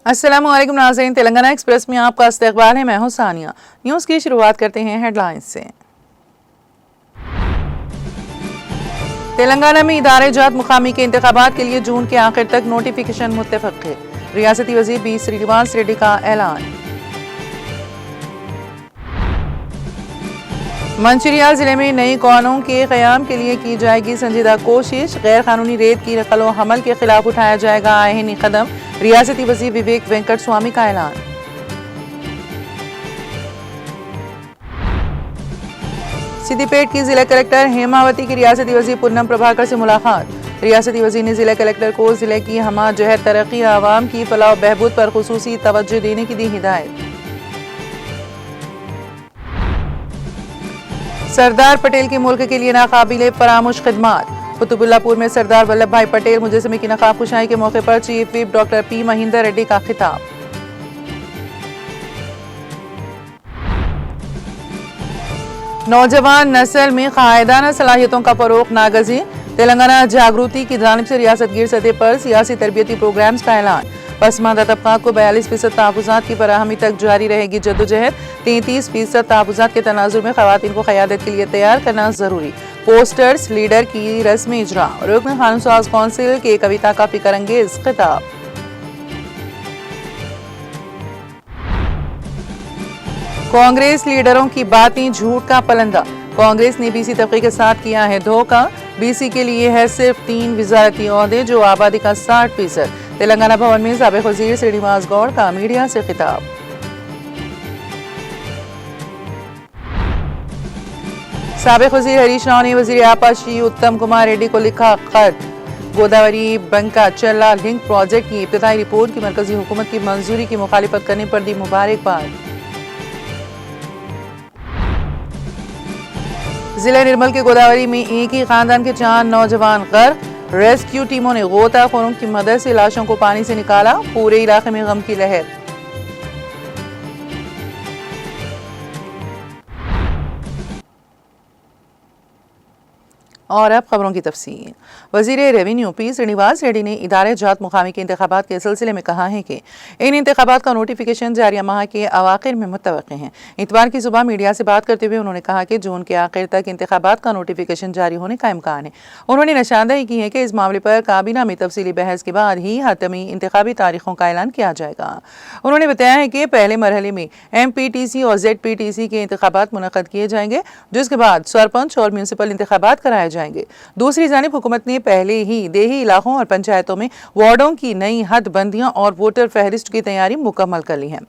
अस्सलाम वालेकुम नाज़रीन, तेलंगाना एक्सप्रेस में आपका इस्तकबाल है। मैं हूं सानिया। न्यूज़ की शुरुआत करते हैं हेडलाइंस से। तेलंगाना में इदारे जात मुकामी के इंतखाबात के लिए जून के आखिर तक नोटिफिकेशन मुत्तफक है। रियासती वजीर बी श्रीनिवास रेड्डी का ऐलान। मंचिरियाल जिले में नई कॉलों के क़याम के लिए की जाएगी संजीदा कोशिश। गैर कानूनी रेत की नकल व हमल के खिलाफ उठाया जाएगा आईनी कदम। रियासती वजीर विवेक वेंकट स्वामी का ऐलान। सिद्दीपेट की जिला कलेक्टर हेमावती की रियासती वजीर पूनम प्रभाकर से मुलाकात। रियासती वजीर ने जिला कलेक्टर को जिले की हमा जहत तरक्की आवाम की फलाह व बहबूद पर खुसूसी तवज्जो देने की दी हिदायत। सरदार पटेल की मुल्क के लिए नाकाबिले फरामोश खिदमात। कुतुबुल्लापुर में सरदार वल्लभ भाई पटेल मुजस्समे की नकाब कुशाई के मौके पर chief whip doctor P Mahinder Reddy का खिताब। नौजवान नस्ल में कायदाना सलाहियतों का फरोग नागजीर। तेलंगाना जागृति की जानिब से रियासत गिर सतह पर सियासी तरबियती प्रोग्राम्स का ऐलान। पसमानदा तबकात को 42% तहफ़्फ़ुज़ात की फराहमी तक जारी रहेगी जद्दोजहद। 33% तहफ़्फ़ुज़ात के तनाजुर में ख़वातीन को क़यादत के लिए तैयार करना ज़रूरी। पोस्टर्स लीडर की रस्मी इजरा। रुकन कानून साज कौंसिल के कविता का फिकरअंगेज खिताब। कांग्रेस लीडरों की बातें झूठ का पलंदा। कांग्रेस ने बीसी तबके के साथ किया है धोखा। बीसी के लिए है सिर्फ 3 वजारती ओहदे जो आबादी का 60%। तेलंगाना भवन में साबिक़ वज़ीर श्रीनिवास गौड़ का मीडिया से खिताब। साबिक़ वज़ीर हरीश राव ने वज़ीर आपाशी उत्तम कुमार रेड्डी को लिखा खत। गोदावरी बंका चल्ला लिंक प्रोजेक्ट की इब्तिदाई रिपोर्ट की मरकजी हुकूमत की मंजूरी की मुखालिफत करने पर दी मुबारकबाद। जिला निर्मल के गोदावरी में एक ही खानदान के 4 नौजवान गर्क। रेस्क्यू टीमों ने गोताखोरों की मदद से लाशों को पानी से निकाला। पूरे इलाके में गम की लहर। और अब खबरों की तफसील। वज़ीर रेवेन्यू पी श्रीनिवास रेड्डी ने इदारे जात मुकामी के इंतखाबात के सिलसिले में कहा है कि इन इंतखाबात का नोटिफिकेशन जारिया माह के अवाखिर में मुत्तवक़्क़ि हैं। इतवार की सुबह मीडिया से बात करते हुए उन्होंने कहा कि जून के आखिर तक इंतखाबात का नोटिफिकेशन जारी होने का इम्कान है। उन्होंने निशानदेही की है कि इस मामले पर काबीना में तफसीली बहस के बाद ही हतमी इंतखाबी तारीखों का ऐलान किया जाएगा। उन्होंने बताया है कि पहले मरहले में MPTC और ZPTC के इंतखाबात मुनक़्क़द किए जाएंगे, जिसके बाद सरपंच और म्यूनसिपल इंतखाबात कराए जाएंगे। दूसरी जानिब हुकूमत ने पहले ही देही इलाकों और पंचायतों में वार्डों की नई हदबंदियां और वोटर फहरिस्त की तैयारी मुकम्मल कर ली है।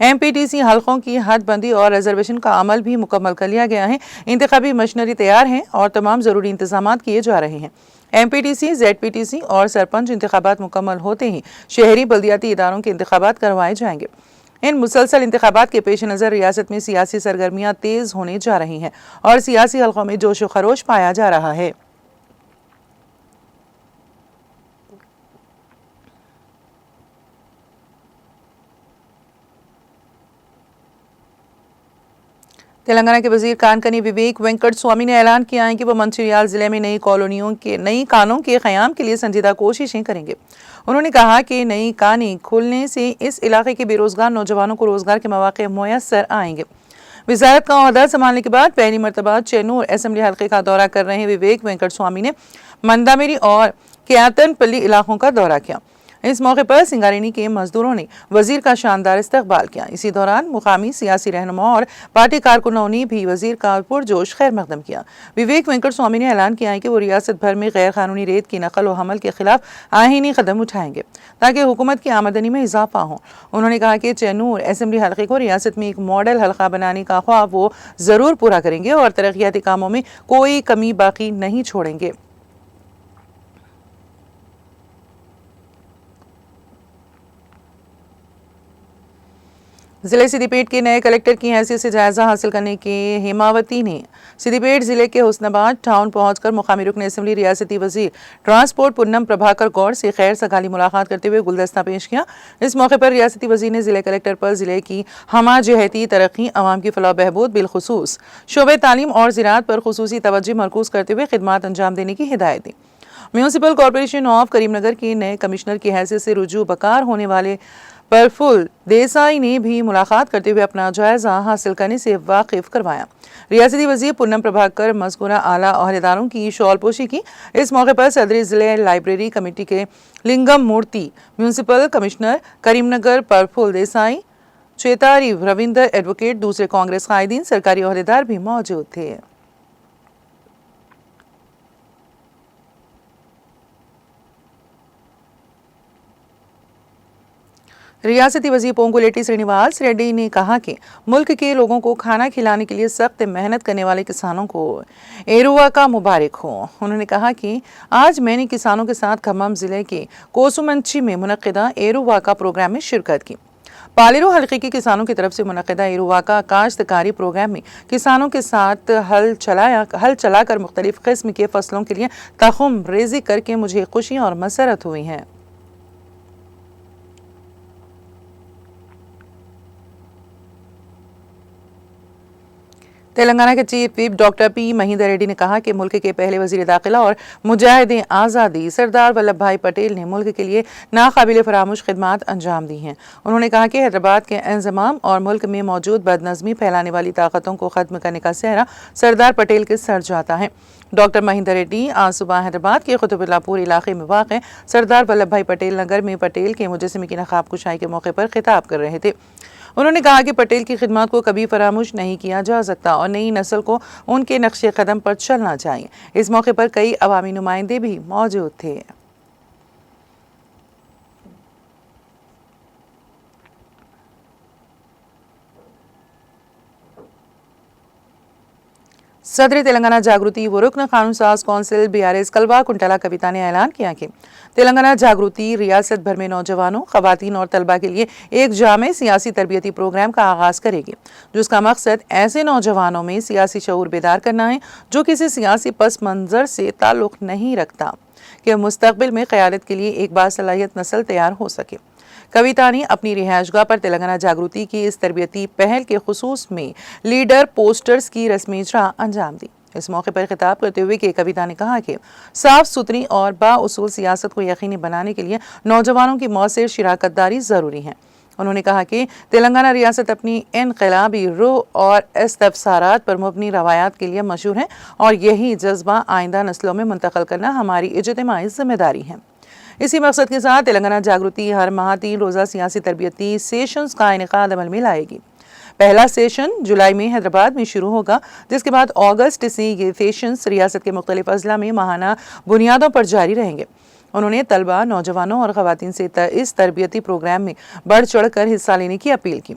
MPTC हल्कों की हदबंदी और रिजर्वेशन का अमल भी मुकम्मल कर लिया गया है। इंतखाबी मशीनरी तैयार है और तमाम जरूरी इंतजामात किए जा रहे हैं। MPTC, ZPTC और सरपंच इंतखाबात मुकम्मल होते ही शहरी बल्दियाती इदारों के इंतखाबात करवाए जाएंगे। इन मुसलसल इंतखाबात के पेश नज़र रियासत में सियासी सरगर्मियां तेज होने जा रही हैं और सियासी हल्कों में जोश व खरोश पाया जा रहा है। तेलंगाना के वजीर कानकनी विवेक वेंकट स्वामी ने ऐलान किया है कि वह मंचिरियाल जिले में नई कानों के क़याम के लिए संजीदा कोशिशें करेंगे। उन्होंने कहा कि नई कानें खुलने से इस इलाके के बेरोजगार नौजवानों को रोजगार के मौके मुयस्सर आएंगे। वजारत का ओहदा संभालने के बाद पहली मरतबा चेन्नूर असेंबली हल्के का दौरा कर रहे विवेक वेंकट स्वामी ने मंदामेरी और क्यातनपल्ली इलाकों का दौरा किया। इस मौके पर सिंगारेनी के मजदूरों ने वजीर का शानदार इस्तकबाल किया। इसी दौरान मुकामी सियासी रहनुमा और पार्टी कारकुनों ने भी वजीर का पुरजोश खैर मकदम किया। विवेक वेंकट स्वामी ने ऐलान किया है कि वो रियासत भर में गैर कानूनी रेत की नकल व हमल के खिलाफ आईनी कदम उठाएंगे ताकि हुकूमत की आमदनी में इजाफा हो। उन्होंने कहा कि चेन्नूर असेंबली हल्के को रियासत में एक मॉडल हल्का बनाने का ख्वाब वो जरूर पूरा करेंगे और तरक्याती कामों में कोई कमी बाकी नहीं छोड़ेंगे। जिले सिद्दीपेट के नए कलेक्टर की हैसियत से जायजा हासिल करने के हेमावती ने सिद्दीपेट जिले के हुस्नाबाद टाउन पहुंचकर मुकामी रुकन असेंबली रियासती वजीर ट्रांसपोर्ट पुन्नम प्रभाकर गौड़ से खैर सगाली मुलाकात करते हुए गुलदस्ता पेश किया। इस मौके पर रियासती वजीर ने जिले कलेक्टर पर जिले की हमाजहती तरक्की, अवाम की फलाह बहबूद, बिलखुसूस शोबे तालीम और ज़राअत पर खुसूसी तवज्जो मरकूज करते हुए खिदमात अंजाम देने की हिदायत दी। म्यूनसिपल कॉरपोरेशन ऑफ करीमनगर के नए कमिश्नर की हैसियत से रुजू बकार होने वाले प्रफुल्ल देसाई ने भी मुलाकात करते हुए अपना जायजा हासिल करने से वाकिफ करवाया। रियासती वजीर पुन्नम प्रभाकर मज़कूरा आला ओहदेदारों की शॉल पोशी की। इस मौके पर सदरी जिले लाइब्रेरी कमेटी के Lingam Murthy, municipal commissioner Karimnagar Prafulla Desai, Chetari Ravinder advocate, दूसरे कांग्रेस कायदीन, सरकारी ओहदेदार भी मौजूद थे। रियासती वजीर पोंगुलेटी श्रीनिवास रेड्डी ने कहा कि मुल्क के लोगों को खाना खिलाने के लिए सख्त मेहनत करने वाले किसानों को एरुवा का मुबारक हो। उन्होंने कहा कि आज मैंने किसानों के साथ खम्मम जिले के कोसुमंची में मुनक्किदा एरुवा का प्रोग्राम में शिरकत की। पालेरो हल्के के किसानों की तरफ से मुनक्किदा एरुवा का काश्तकारी प्रोग्राम में किसानों के साथ हल चलाकर मुख्तलिफ किस्म के फसलों के लिए तखम रेजी करके मुझे खुशी और मसरत हुई है। तेलंगाना के chief whip doctor P Mahinder Reddy ने कहा कि मुल्क के पहले वजीर दाखिला और मुजाहिदे आज़ादी सरदार वल्लभ भाई पटेल ने मुल्क के लिए नाकाबिल फरामोश खिदमात अंजाम दी हैं। उन्होंने कहा कि हैदराबाद के इंज़माम और मुल्क में मौजूद बदनज़मी फैलाने वाली ताकतों को ख़त्म करने का सेहरा सरदार पटेल के सर जाता है। डॉक्टर महिंदर रेड्डी आज सुबह हैदराबाद के कुतुबुल्लाहपुर इलाके में वाक़ सरदार वल्लभ भाई पटेल नगर में पटेल के मुजस्समे की नक़ाब कुशाई के मौके पर खिताब कर रहे थे। उन्होंने कहा कि पटेल की खिदमत को कभी फरामोश नहीं किया जा सकता और नई नस्ल को उनके नक्शे कदम पर चलना चाहिए। इस मौके पर कई अवामी नुमाइंदे भी मौजूद थे। सदर तेलंगाना जागृति व रुकन कानून साज कौंसिल BRS कलवा कुंटला कविता ने ऐलान किया कि तेलंगाना जागृति रियासत भर में नौजवानों, खवातीन और तलबा के लिए एक जामे सियासी तरबियती प्रोग्राम का आगाज करेगी, जिसका मकसद ऐसे नौजवानों में सियासी शऊर बेदार करना है जो किसी सियासी पस मंजर से ताल्लुक नहीं रखता कि मुस्तकबिल में क़यादत के लिए एक बासलाहियत नस्ल तैयार हो सके। कविता ने अपनी रिहायशगाह पर तेलंगाना जागृति की इस तरबियती पहल के खुसूस में लीडर पोस्टर्स की रस्मी इजरा अंजाम दी। इस मौके पर खिताब करते हुए के कविता ने कहा कि साफ सुथरी और बाउसूल सियासत को यकीनी बनाने के लिए नौजवानों की मौसर शिराकतदारी ज़रूरी है। उन्होंने कहा कि तेलंगाना रियासत अपनी इनकलाबी रूह और इस्तफसारात पर मुबनी रवायात के लिए मशहूर है और यही जज्बा आइंदा नस्लों में मुंतकिल करना हमारी इज्तिमाई जिम्मेदारी है। इसी मकसद के साथ तेलंगाना जागृति हर माह 3 रोज़ा सियासी तरबियती सेशंस का इनेकाद अमल में लाएगी। पहला सेशन जुलाई में हैदराबाद में शुरू होगा, जिसके बाद अगस्त से ये सेशंस रियासत के मुख्तलिफ अजला में माहाना बुनियादों पर जारी रहेंगे। उन्होंने तलबा, नौजवानों और ख़वातीन से इस तरबियती प्रोग्राम में बढ़ चढ़ कर हिस्सा लेने की अपील की।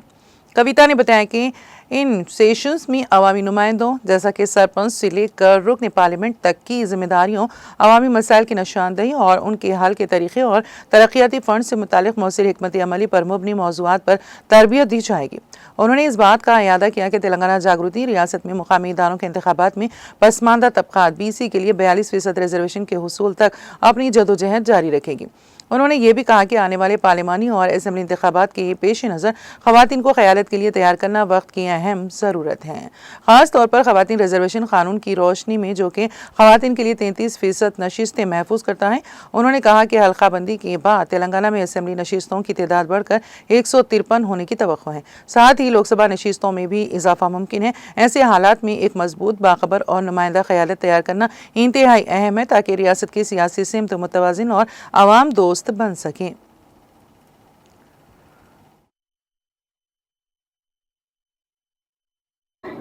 कविता ने बताया कि इन सेशंस में अवामी नुमाइंदों जैसा कि सरपंच से लेकर रुकन पार्लियामेंट तक की जिम्मेदारियों, अवामी मसाइल की निशानदही और उनके हल के तरीक़े और तरक्याती फ़ंड से मुतालिक मौसर हिकमत अमली पर मुबनी मौज़ूआत पर तरबियत दी जाएगी। उन्होंने इस बात का इयादा किया कि तेलंगाना जागृति रियासत में मुकामी इदारों के इंतखाबात में पसमानदा तबक़ात BC के लिए 42% रिजर्वेशन के हुसूल तक अपनी जदोजहद जारी रखेगी। उन्होंने ये भी कहा कि आने वाले पार्लिमानी और असेंबली इंतखाबात के पेश नज़र ख़वातीन को क़यादत के लिए तैयार करना वक्त की अहम ज़रूरत है, ख़ास तौर पर ख़वातीन रिजर्वेशन कानून की रोशनी में जो कि ख़वातीन के लिए 33% नशिस्तें महफूज करता है। उन्होंने कहा कि हल्काबंदी के बाद तेलंगाना में असेंबली नशिस्तों की तादाद बढ़कर 153 होने की तवक्को है। साथ ही लोकसभा नशिस्तों में भी इजाफा मुमकिन है। ऐसे हालात में एक मजबूत, बाखबर और नुमाइंदा क़यादत तैयार करना इंतहाई अहम है ताकि रियासत की सियासी सिमत मुतवाज़िन और आवाम दोस्त बन सकें।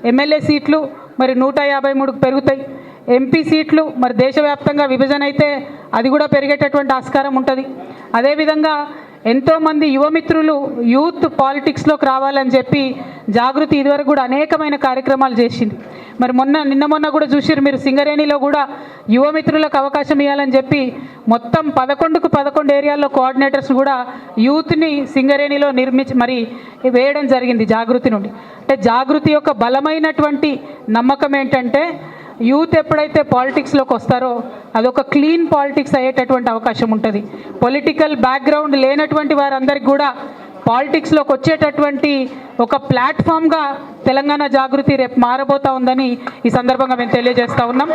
ఎమ్మెల్యే సీట్లు మరి 153కు పెరుగుతాయి. ఎంపీ సీట్లు మరి దేశవ్యాప్తంగా విభజన అయితే అది కూడా పెరిగేటటువంటి ఆస్కారం ఉంటుంది. అదేవిధంగా ఎంతోమంది యువమిత్రులు యూత్ పాలిటిక్స్లోకి రావాలని చెప్పి జాగృతి ఇదివరకు కూడా అనేకమైన కార్యక్రమాలు చేసింది. మరి నిన్న మొన్న కూడా చూసిరు మీరు, సింగరేణిలో కూడా యువమిత్రులకు అవకాశం ఇవ్వాలని చెప్పి మొత్తం 11కు 11 ఏరియాల్లో కోఆర్డినేటర్స్ కూడా యూత్ని సింగరేణిలో మరి వేయడం జరిగింది జాగృతి నుండి. అంటే జాగృతి యొక్క బలమైనటువంటి నమ్మకం ఏంటంటే యూత్ ఎప్పుడైతే పాలిటిక్స్లోకి వస్తారో అదొక క్లీన్ పాలిటిక్స్ అయ్యేటటువంటి అవకాశం ఉంటుంది. పొలిటికల్ బ్యాక్గ్రౌండ్ లేనటువంటి వారందరికీ కూడా పాలిటిక్స్లోకి వచ్చేటటువంటి ఒక ప్లాట్ఫామ్గా తెలంగాణ జాగృతి రేపు మారబోతా ఉందని ఈ సందర్భంగా మేము తెలియజేస్తూ ఉన్నాం.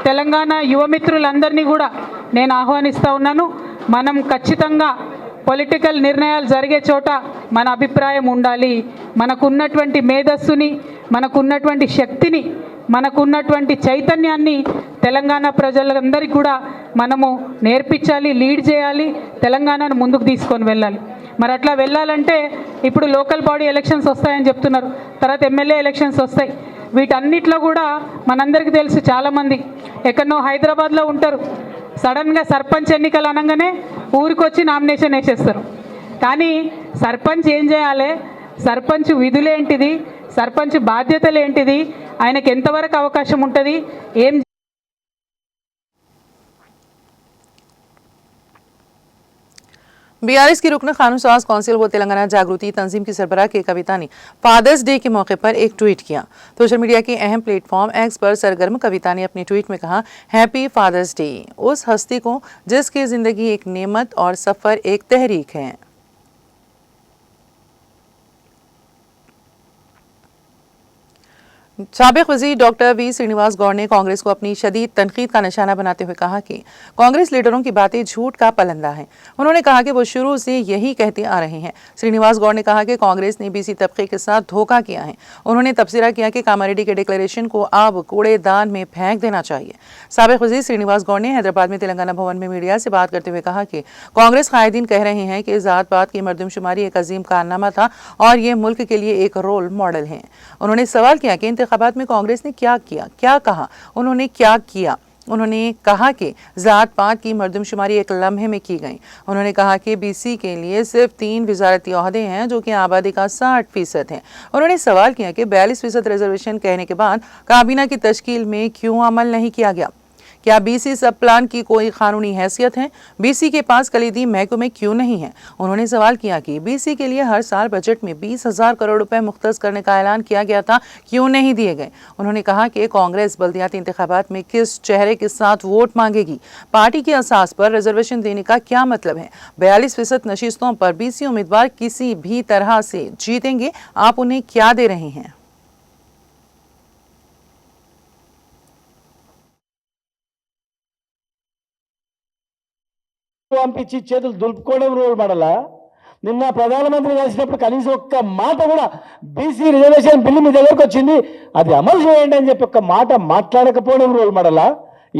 తెలంగాణ యువమిత్రులందరినీ కూడా నేను ఆహ్వానిస్తూ ఉన్నాను. మనం ఖచ్చితంగా పొలిటికల్ నిర్ణయాలు జరిగే చోట మన అభిప్రాయం ఉండాలి. మనకున్నటువంటి మేధస్సుని, మనకున్నటువంటి శక్తిని, మనకున్నటువంటి చైతన్యాన్ని తెలంగాణ ప్రజలందరికీ కూడా మనము నేర్పించాలి, లీడ్ చేయాలి, తెలంగాణను ముందుకు తీసుకొని వెళ్ళాలి. మరి అట్లా వెళ్ళాలంటే ఇప్పుడు లోకల్ బాడీ ఎలక్షన్స్ వస్తాయని చెప్తున్నారు, తర్వాత ఎమ్మెల్యే ఎలక్షన్స్ వస్తాయి. వీటన్నిటిలో కూడా మనందరికీ తెలుసు, చాలామంది ఎక్కడనో హైదరాబాద్లో ఉంటారు, సడన్గా సర్పంచ్ ఎన్నికలు అనగానే ఊరికి వచ్చి నామినేషన్ వేసేస్తారు. కానీ సర్పంచ్ ఏం చేయాలి, సర్పంచ్ విధులేంటిది, సర్పంచ్ బాధ్యతలు ఏంటిది, ఆయనకు ఎంతవరకు అవకాశం ఉంటుంది, ఏం बीआरएस की रुकन खानून साज कौंसिल व तेलंगाना जागृति तंजीम की सरबराह के कविता ने फादर्स डे के मौके पर एक ट्वीट किया। सोशल मीडिया के अहम प्लेटफॉर्म एक्स पर सरगर्म कविता ने अपने ट्वीट में कहा, हैप्पी फादर्स डे उस हस्ती को जिसकी जिंदगी एक नेमत और सफ़र एक तहरीक है। साबिक वजीर डॉक्टर वी श्रीनिवास गौड़ ने कांग्रेस को अपनी शदीद तनकीद का निशाना बनाते हुए कहा कि कांग्रेस लीडरों की बातें झूठ का पलंदा है। उन्होंने कहा कि वो शुरू से यही कहते आ रहे हैं। श्रीनिवास गौड़ ने कहा कि कांग्रेस ने बीसी तबके के साथ धोखा किया है। उन्होंने तबसरा किया कि कामारेड्डी के डिक्लेरेशन को अब कूड़ेदान में फेंक देना चाहिए। साबिक वजीर श्रीनिवास गौड़ ने हैदराबाद में तेलंगाना भवन में मीडिया से बात करते हुए कहा कि कांग्रेस कायदीन कह रहे हैं कि जात पात की मर्दमशुमारी एक अजीम कारनामा था और ये मुल्क के लिए एक रोल मॉडल है। उन्होंने सवाल किया कि इंतखाबात में कांग्रेस ने क्या किया, क्या कहा, उन्होंने क्या किया। उन्होंने कहा कि जात पात की मर्दमशुमारी एक लम्हे में की गई। उन्होंने कहा कि बीसी के लिए सिर्फ 3 वजारती ओहदे हैं जो कि आबादी का 60% है। उन्होंने सवाल किया कि 42% रिजर्वेशन कहने के बाद काबीना की तश्कील में क्यों अमल नहीं किया गया। क्या बीसी सब प्लान की कोई कानूनी हैसियत है, बीसी के पास कलीदी महकमे क्यों नहीं है। उन्होंने सवाल किया कि बीसी के लिए हर साल बजट में 20,000 करोड़ रुपए मुख्तस करने का ऐलान किया गया था, क्यों नहीं दिए गए। उन्होंने कहा कि कांग्रेस बल्दियाती इंतखाबात में किस चेहरे के साथ वोट मांगेगी, पार्टी के असास पर रिजर्वेशन देने का क्या मतलब है। 42% नशिस्तों पर बीसी उम्मीदवार किसी भी तरह से जीतेंगे, आप उन्हें क्या दे रहे हैं। పంపించి చేతులు దులుపుకోవడం రోల్ మోడలా? నిన్న ప్రధానమంత్రి కలిసినప్పుడు కనీసం ఒక్క మాట కూడా బీసీ రిజర్వేషన్ బిల్లు మీ దగ్గరకు వచ్చింది, అది అమలు చేయండి అని చెప్పి ఒక్క మాట మాట్లాడకపోవడం రోల్ మోడలా?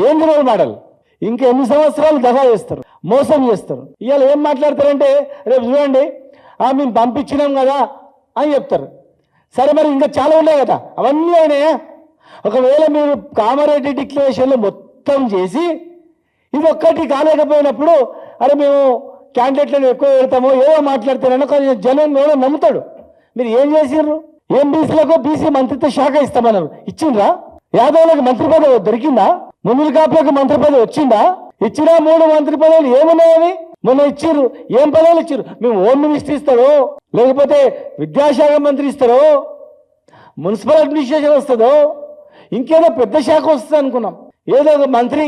ఏంది రోల్ మోడల్? ఇంకా ఎన్ని సంవత్సరాలు దగా చేస్తారు, మోసం చేస్తారు. ఇవాళ ఏం మాట్లాడతారంటే రేపు చూడండి మేము పంపించినాం కదా అని చెప్తారు. సరే మరి ఇంకా చాలా ఉన్నాయి కదా, అవన్నీ అయినాయా? ఒకవేళ మీరు కామారెడ్డి డిక్లరేషన్లో మొత్తం చేసి ఇది ఒక్కటి కాలేకపోయినప్పుడు అరే మేము క్యాండిడేట్లను ఎక్కువ పెడతామో ఏదో మాట్లాడతారని కొంచెం జనం ఏదో నమ్ముతాడు. మీరు ఏం చేసిర్రు? ఏం బీసీలకు బీసీ మంత్రిత్వ శాఖ ఇస్తామన్నారు, ఇచ్చిండ్రా? యాదవులకు మంత్రి పదవి దొరికిందా? మునులు కాపులకు మంత్రి పదవి వచ్చిందా? ఇచ్చినా 3 మంత్రి పదవులు ఏమున్నాయని మొన్న ఇచ్చిర్రు. ఏం పదవులు ఇచ్చిర్రు? మేము హోమ్ మినిస్టర్ ఇస్తారో, లేకపోతే విద్యాశాఖ మంత్రి ఇస్తారో, మున్సిపల్ అడ్మినిస్ట్రేషన్ వస్తుందో, ఇంకేదో పెద్ద శాఖ వస్తుంది అనుకున్నాం. ఏదో ఒక మంత్రి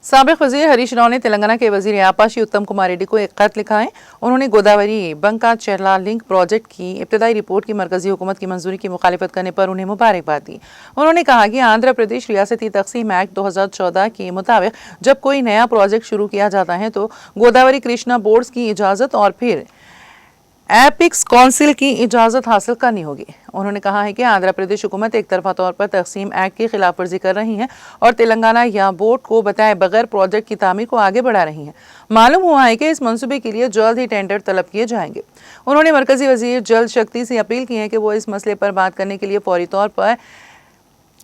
साबिक वजीर हरीश राव ने तेलंगाना के वजीर आपाशी उत्तम कुमार रेड्डी को एक खत लिखा है। उन्होंने गोदावरी बंका चेरला लिंक प्रोजेक्ट की इब्तदाई रिपोर्ट की मरकजी हुकूमत की मंजूरी की मुखालिफत करने पर उन्हें मुबारकबाद दी। उन्होंने कहा कि आंध्र प्रदेश रियासती तकसीम एक्ट 2014 के मुताबिक जब कोई नया प्रोजेक्ट शुरू किया जाता है तो गोदावरी कृष्णा बोर्ड्स की इजाज़त और फिर एपिक्स काउंसिल की इजाज़त हासिल करनी होगी। उन्होंने कहा है कि आंध्र प्रदेश हुकूमत एक तरफा तौर पर तकसीम एक्ट की खिलाफ वर्जी कर रही है और तेलंगाना या बोर्ड को बताए बगैर प्रोजेक्ट की तामीर को आगे बढ़ा रही है। मालूम हुआ है कि इस मंसूबे के लिए जल्द ही टेंडर तलब किए जाएंगे। उन्होंने मरकजी वजीर जल शक्ति से अपील की है कि वो इस मसले पर बात करने के लिए फौरी तौर पर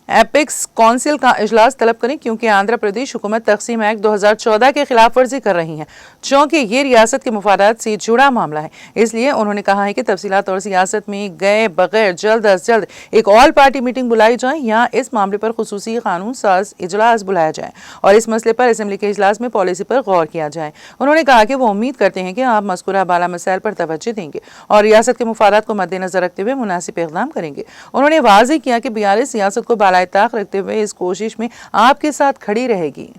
एपिक्स काउंसिल का इजलास तलब करें क्योंकि आंध्र प्रदेश हुकूमत तकसीम एक्ट 2014 के खिलाफ वर्जी कर रही है, चूंकि ये रियासत के मुफादात से जुड़ा मामला है। इसलिए उन्होंने कहा है कि तफसीलात और सियासत में गए बगैर जल्द अज जल्द एक ऑल पार्टी मीटिंग बुलाई जाए या इस मामले पर खुसूसी कानून साज इजलास बुलाया जाए और इस मसले पर असम्बली के इजलास में पॉलिसी पर गौर किया जाए। उन्होंने कहा कि वो उम्मीद करते हैं कि आप मज़कूरा बाला मसाइल पर तवज्जो देंगे और रियासत के मुफादात को मद्देनजर रखते हुए मुनासिब इक़दाम करेंगे। उन्होंने वाज़ेह किया कि BRS सियासत को बालाए ताक रखते हुए इस कोशिश में आपके साथ खड़ी रहेगी।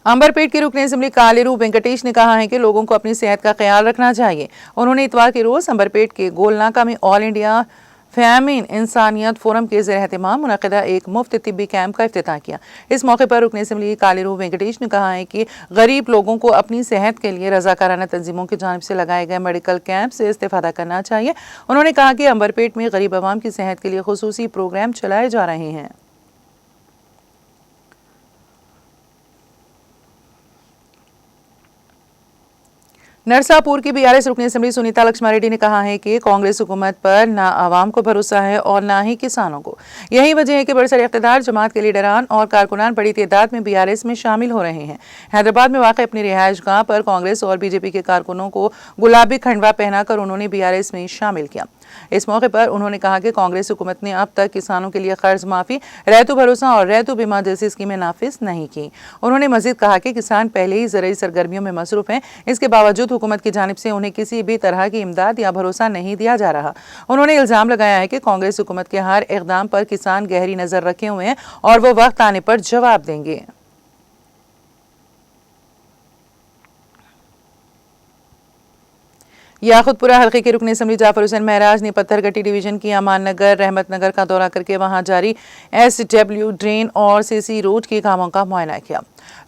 अंबरपेट के रुकने असेंबली कालेरू वेंकटेश ने कहा है कि लोगों को अपनी सेहत का ख्याल रखना चाहिए। उन्होंने इतवार के रोज अंबरपेट के गोलनाका में ऑल इंडिया फ़यामीन इंसानियत फोरम के ज़ेर एहतमाम मुनक़दा एक मुफ्त तिब्बी कैंप का इफ्तिताह किया। इस मौके पर रुकने असेंबली कालेरू वेंकटेश ने कहा है कि गरीब लोगों को अपनी सेहत के लिए रज़ाकाराना तंजीमों की जानिब से लगाए गए मेडिकल कैंप से इस्तेफादा करना चाहिए। उन्होंने कहा कि अंबरपेट में गरीब आवाम की सेहत के लिए खुसूसी प्रोग्राम चलाए जा रहे हैं। नरसापुर की BRS रुकनी असेंबली सुनीता लक्ष्मा रेड्डी ने कहा है कि कांग्रेस हुकूमत पर ना आवाम को भरोसा है और ना ही किसानों को। यही वजह है कि बरसर इख्तिदार जमात के लीडरान और कारकुनान बड़ी तादाद में BRS में शामिल हो रहे हैं। हैदराबाद में वाक़ अपनी रिहाइश गाह पर कांग्रेस और BJP के कारकुनों को गुलाबी खंडवा पहनाकर उन्होंने BRS में शामिल किया। इस मौके पर उन्होंने कहा कि कांग्रेस हुकूमत ने अब तक किसानों के लिए कर्ज माफी, रैतु भरोसा और रैतु बीमा जैसी स्कीमें नाफिज नहीं की। उन्होंने मजीद कहा कि किसान पहले ही ज़रूरी सरगर्मियों में मसरूफ हैं, इसके बावजूद हुकूमत की जानिब से उन्हें किसी भी तरह की इमदाद या भरोसा नहीं दिया जा रहा। उन्होंने इल्ज़ाम लगाया है कि कांग्रेस हुकूमत के हर इक़दाम पर किसान गहरी नज़र रखे हुए हैं और वो वक्त आने पर जवाब देंगे। याकुतपुरा हल्के के रुकने असेंबली जाफर हुसैन महराज ने पत्थरगट्टी डिवीजन की अमान नगर, रहमत नगर का दौरा करके वहां जारी SW ड्रेन और CC रोड के कामों का मुआयना किया।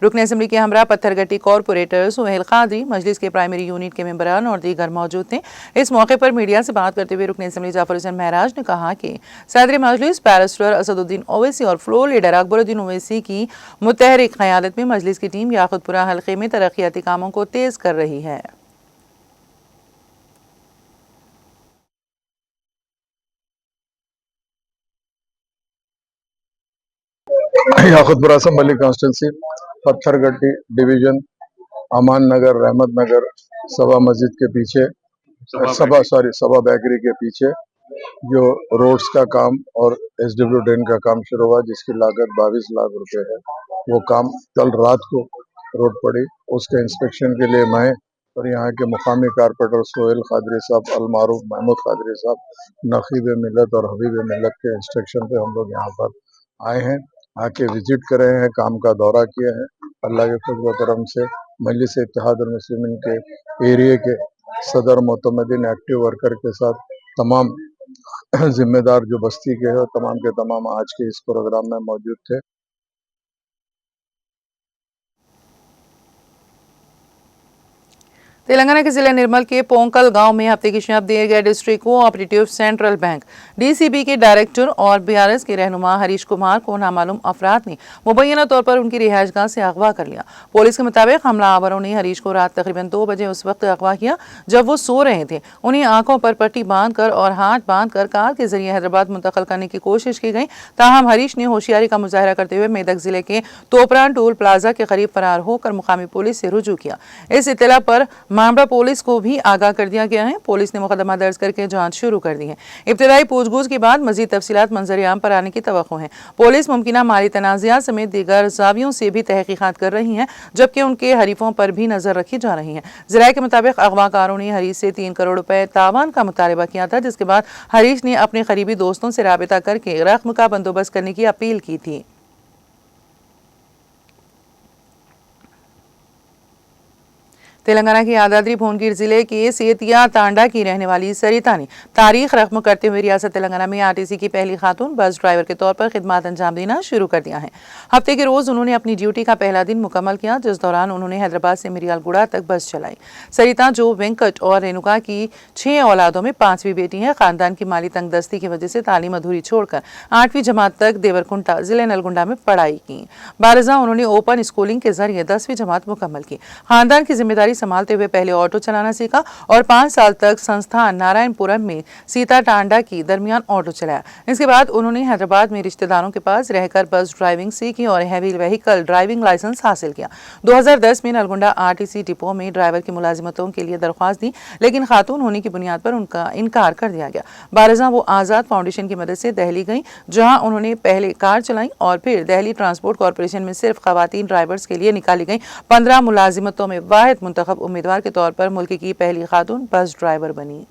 रुकने असेंबली के हमरा पत्थरगट्टी कॉरपोरेटर सुहेल कादरी, मजलिस के प्राइमरी यूनिट के मेंबरान और दीगर मौजूद थे। इस मौके पर मीडिया से बात करते हुए रुकने असेंबली जाफर हुसैन महराज ने कहा कि सदर मजलिस बैरिस्टर असदुद्दीन ओवैसी और फ्लोर लीडर अकबरुद्दीन ओवैसी की मुतहरिक क़यादत में मजलिस की टीम याकुतपुरा हल्के में तरक्याती कामों को तेज कर रही है। Yakutpura assembly constituency Pathargatti division, Aman Nagar, Rahmat Nagar, सभा मस्जिद के पीछे, सभा बेकरी के पीछे जो रोड्स का काम और SW ड्रेन का काम शुरू हुआ, जिसकी लागत 22 लाख रुपए है। वो काम कल रात को रोड पड़ी, उसके इंस्पेक्शन के लिए मैं और यहाँ के मुकामी कारपोरेटर सोहेल कादरी साहब, अलमारूफ महमूद कादरी साहब, नकीब मिलत और हबीब मिलत के इंस्ट्रक्शन पे हम लोग यहाँ पर आए हैं। आके विजिट करे हैं, काम का दौरा किया है। अल्लाह के फजल व करम से मजलिस इत्तेहादुल मुस्लिमीन के एरिया के सदर मोतमदीन एक्टिव वर्कर के साथ तमाम जिम्मेदार जो बस्ती के हैं तमाम के तमाम आज के इस प्रोग्राम में मौजूद थे। तेलंगाना के जिला निर्मल के पोंकल गांव में हफ्ते की शब दिए गए district cooperative central bank DCB के डायरेक्टर और BRS के रहनुमा हरीश कुमार को नामालूम अफराद ने मुबैना तौर पर उनकी रिहाइशगाह से अगवा कर लिया। पुलिस के मुताबिक हमलावरों ने हरीश को रात तकरीबन 2 बजे उस वक्त अगवा किया जब वो सो रहे थे। उन्हें आंखों पर पट्टी बांधकर और हाथ बांधकर कार के जरिए हैदराबाद मुंतकिल करने की कोशिश की गई। ताहम हरीश ने होशियारी का मुजाहरा करते हुए मेदक जिले के तोपरान टोल प्लाजा के करीब फरार होकर मुकामी पुलिस से रुजू किया। इस इत्तला पर मामला पुलिस को भी आगाह कर दिया गया है। पुलिस ने मुकदमा दर्ज करके जांच शुरू कर दी है। इब्तिदाई पूछगछ के बाद मजीद तफसीलात मंजर-ए-आम पर आने की तवक्को है। पुलिस मुमकिना माली तनाज़ात समेत दीगर जावियों से भी तहकीकात कर रही है, जबकि उनके हरीफों पर भी नजर रखी जा रही है। ज़राए के मुताबिक अगवाकारों ने हरीश से 3 करोड़ रुपए तावान का मुतालबा किया था, जिसके बाद हरीश ने अपने करीबी दोस्तों से राबिता करके रकम का बंदोबस्त करने की अपील की थी। तेलंगाना के यादाद्री भुवनगिर जिले के सेतिया तांडा की रहने वाली सरिता ने तारीख रकम करते हुए रियासत तेलंगाना में RTC की पहली खातून बस ड्राइवर के तौर पर खिदमत अंजाम देना शुरू कर दिया है। हफ्ते के रोज उन्होंने अपनी ड्यूटी का पहला दिन मुकम्मल किया, जिस दौरान उन्होंने हैदराबाद से मिरियालगुड़ा तक बस चलाई। सरिता, जो वेंकट और रेणुका की 6 औलादों में 5वीं बेटी है, खानदान की माली तंगदस्ती की वजह से तालीम अधूरी छोड़कर 8वीं जमात तक देवरकुंटा जिले नलगुंडा में पढ़ाई की। बारजा उन्होंने ओपन स्कूलिंग के जरिए 10वीं जमात मुकम्मल की। खानदान की जिम्मेदारी संभालते हुए पहले ऑटो चलाना सीखा और 5 साल तक संस्थान नारायणपुरम में सीता टांडा की दरमियान ऑटो चलाया। इसके बाद उन्होंने हैदराबाद में रिश्तेदारों के पास रहकर बस ड्राइविंग सीखी और हैवी व्हीकल ड्राइविंग लाइसेंस हासिल किया। 2010 में नलगोंडा आरटीसी डिपो में ड्राइवर की मुलाजिमतों के लिए दरख्वास्त दी, लेकिन खातून होने की बुनियाद पर उनका इनकार कर दिया गया। बारजा वो आज़ाद फाउंडेशन की मदद से दिल्ली गई, जहां उन्होंने पहले कार चलाई और फिर दिल्ली ट्रांसपोर्ट कॉरपोरेशन में सिर्फ खवातीन ड्राइवर्स के लिए निकाली गई 15 मुलाजिमतों में वाहिद मुंतखब उम्मीदवार के तौर पर मुल्क की पहली खातून बस ड्राइवर बनी।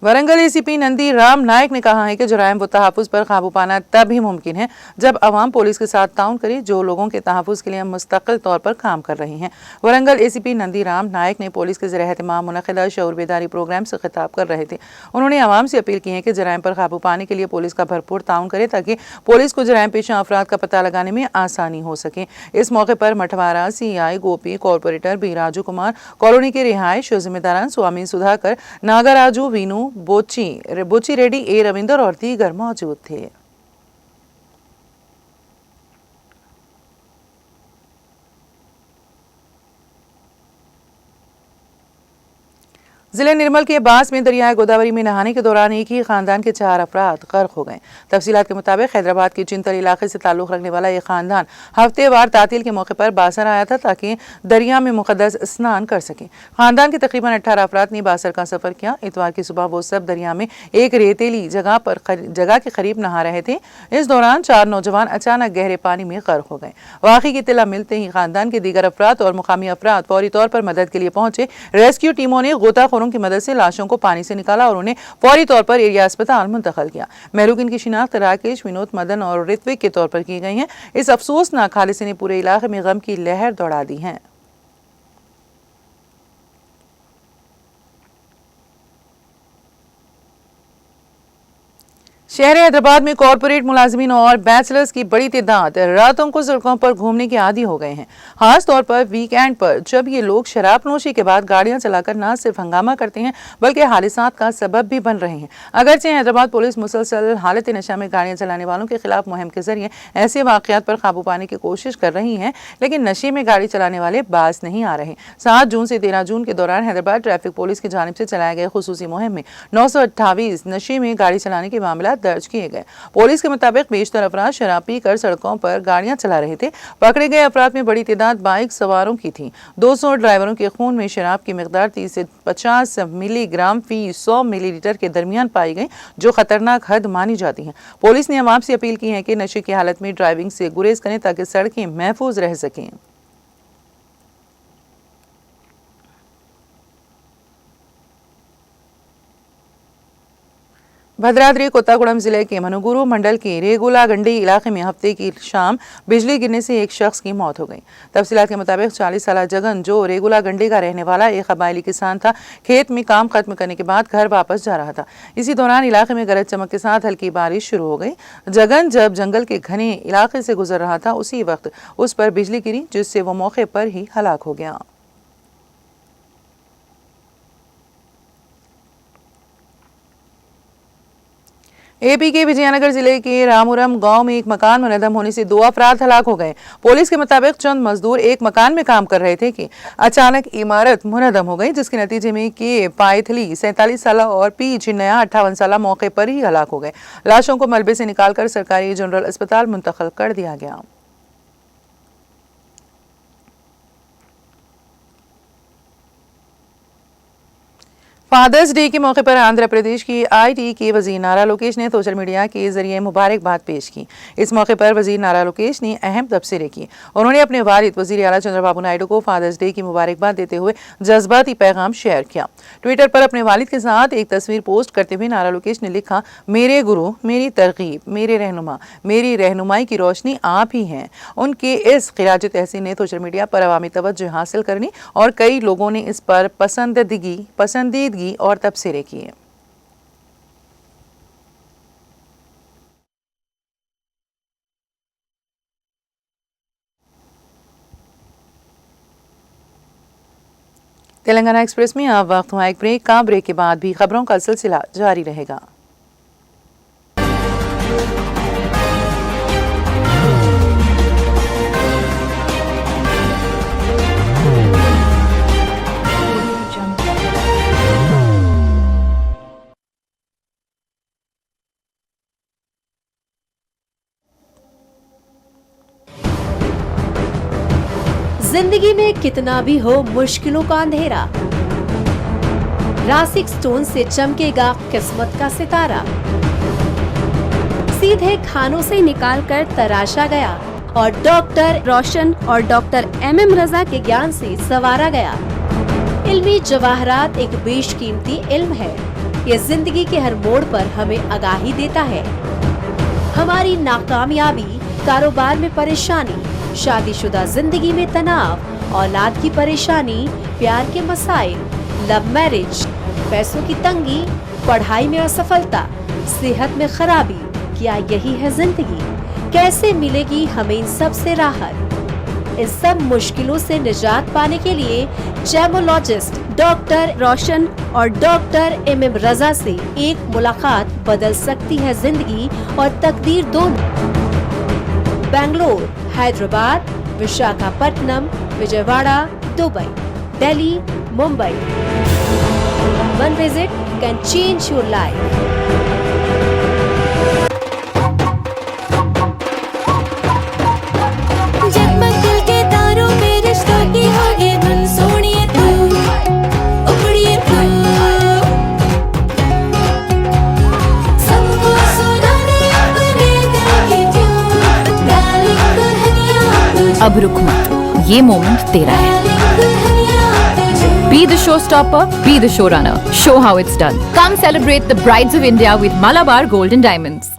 वरंगल एसीपी नंदी राम नायक ने कहा है कि जुराइम व तहफ़्फ़ुज़ पर काबू पाना तभी मुमकिन है जब अवाम पुलिस के साथ ताउन करे, जो लोगों के तहफ़्फ़ुज़ के लिए मुस्तकिल तौर पर काम कर रहे हैं। वरंगल एसीपी नंदी राम नायक ने पुलिस के ज़रिए-ए-इत्माम मुनक़िदा शऊर बेदारी प्रोग्राम से खिताब कर रहे थे। उन्होंने अवाम से अपील की है कि जुराइम पर काबू पाने के लिए पुलिस का भरपूर ताउन करे, ताकि पुलिस को जुराइम पेशा अफराद का पता लगाने में आसानी हो सके। इस मौके पर Mathwara CI Gopi, corporator B Raju Kumar, colony के रिहायश जिम्मेदारान स्वामी सुधाकर, नागराजू, वीनू, बोची रेड्डी, ए रविंदर और दीगर मौजूद थे। जिले निर्मल के बास में दरियाए गोदावरी में नहाने के दौरान एक ही खानदान के 4 अफराद गर्क हो गए। तफसीलात के मुताबिक हैदराबाद के चिंतल इलाके से ताल्लुक़ रखने वाला एक खानदान हफ्तेवार तातील के मौके पर बासर आया था, ताकि दरिया में मुक़द्दस स्नान कर सके। खानदान के तकरीबन 18 अफराद ने बासर का सफ़र किया। इतवार की सुबह वो सब दरिया में एक रेतीली जगह के करीब नहा रहे थे। इस दौरान 4 नौजवान अचानक गहरे पानी में गर्क हो गए। वाक़ई की इत्तला मिलते ही खानदान के दीगर अफराद और मुकामी अफराद फौरी तौर पर मदद के लिए पहुंचे। रेस्क्यू टीमों ने गोताखोरों की मदद से लाशों को पानी से निकाला और उन्हें फौरी तौर पर एरिया अस्पताल मुंतकिल किया। महरूकिन की शिनाख्त राकेश, विनोद, मदन और ऋत्विक के तौर पर की गई है। इस अफसोसनाक हादसे ने पूरे इलाके में गम की लहर दौड़ा दी है। शहर हैदराबाद में कॉरपोरेट मुलाजिमीन और बैचलर्स की बड़ी तादाद रातों को सड़कों पर घूमने के आदी हो गए हैं। खास तौर पर वीकेंड पर, जब ये लोग शराब नोशी के बाद गाड़ियां चलाकर न सिर्फ हंगामा करते हैं बल्कि हादसात का सबब भी बन रहे हैं। अगरचे हैदराबाद पुलिस मुसलसल हालत नशा में गाड़ियां चलाने वालों के खिलाफ मुहिम के जरिए ऐसे वाकयात पर काबू पाने की कोशिश कर रही है, लेकिन नशे में गाड़ी चलाने वाले बाज नहीं आ रहे। 7 जून से 13 जून के दौरान हैदराबाद ट्रैफिक पुलिस की जानिब से चलाए गए खुसूसी मुहिम में 928 नशे में गाड़ी चलाने के मामला दर्ज किए गए। पुलिस के मुताबिक बेशतर अफराद शराब पीकर सड़कों पर गाड़ियां चला रहे थे। पकड़े गए अफराद में बड़ी तादाद बाइक सवारों की थी। 200 ड्राइवरों के खून में शराब की मिकदार 30 से 50 मिलीग्राम फी 100 मिलीलीटर के दरमियान पाई गई, जो खतरनाक हद मानी जाती है। पुलिस ने अवाम से अपील की है कि नशे की हालत में ड्राइविंग से गुरेज करें, ताकि सड़कें महफूज रह सकें। भद्राद्री कोत्तागुड़म जिले के मनुगुरु मंडल के रेगुला गंडी इलाके में हफ्ते की शाम बिजली गिरने से एक शख्स की मौत हो गई। तफसीलात के मुताबिक 40 साल जगन, जो रेगुला गंडी का रहने वाला एक कबायली किसान था, खेत में काम खत्म करने के बाद घर वापस जा रहा था। इसी दौरान इलाके में गरज चमक के साथ हल्की बारिश शुरू हो गई। जगन जब जंगल के घने इलाके से गुजर रहा था, उसी वक्त उस पर बिजली गिरी, जिससे वो मौके पर ही हलाक हो गया। एपी के विजयनगर जिले के रामुरम गांव में एक मकान मुनहदम होने से 2 अफराद हलाक हो गए। पुलिस के मुताबिक चंद मजदूर एक मकान में काम कर रहे थे कि अचानक इमारत मुनहदम हो गई, जिसके नतीजे में के पायथली 47 साल और पी चिन्नया 58 साल मौके पर ही हलाक हो गए। लाशों को मलबे से निकालकर सरकारी जनरल अस्पताल मुंतकिल कर दिया गया। फादर्स डे के मौके पर आंध्र प्रदेश की IT के वजीर नारा लोकेश ने सोशल मीडिया के जरिए मुबारकबाद पेश की। इस मौके पर वजीर नारा लोकेश ने अहम तबसरे किए। उन्होंने अपने वालिद वजीर आला चंद्रबाबू नायडू को फादर्स डे की मुबारकबाद देते हुए जज्बाती पैगाम शेयर किया। ट्विटर पर अपने वालिद के साथ एक तस्वीर पोस्ट करते हुए नारा लोकेश ने लिखा, मेरे गुरु, मेरी तरगीब, मेरे रहनुमा, मेरी रहनुमाई की रोशनी आप ही हैं। उनके इस खिराज तहसीन ने सोशल मीडिया पर अवामी तवज्जो हासिल करनी और कई लोगों ने इस पर पसंदीदगी और तबसरे किए। तेलंगाना एक्सप्रेस में अब वक्त हुआ एक ब्रेक का। ब्रेक के बाद भी खबरों का सिलसिला जारी रहेगा। जिंदगी में कितना भी हो मुश्किलों का अंधेरा, रासिक स्टोन से चमकेगा किस्मत का सितारा। सीधे खानों से निकालकर तराशा गया और डॉक्टर रोशन और डॉक्टर MM रजा के ज्ञान से संवारा गया। इल्मी जवाहरात एक बेशकीमती इल्म है। ये जिंदगी के हर मोड़ पर हमें आगाही देता है। हमारी नाकामयाबी, कारोबार में परेशानी, शादीशुदा जिंदगी में तनाव, औलाद की परेशानी, प्यार के मसाइल, लव मैरिज, पैसों की तंगी, पढ़ाई में असफलता, सेहत में खराबी, क्या यही है जिंदगी? कैसे मिलेगी हमें इन सब से राहत? इन सब मुश्किलों से निजात पाने के लिए जेमोलॉजिस्ट डॉक्टर रोशन और डॉक्टर MM रजा से एक मुलाकात बदल सकती है जिंदगी और तकदीर दोनों। Bangalore, Hyderabad, Visakhapatnam, Vijayawada, Dubai, Delhi, Mumbai. One visit can change your life. जगमग दिल के तारों में रिश्तों की होगी धुन, सोनिए तू, उखड़िए तू, सबको सुनाने अपने दिल की ट्यून, डार्लिंग दुल्हनिया तुझे, अब रुक मत, ये मोमेंट तेरा है। डार्लिंग दुल्हनिया तुझे। Be the showstopper, be the showrunner. Show how it's done. Come celebrate the brides of India with Malabar Gold and Diamonds.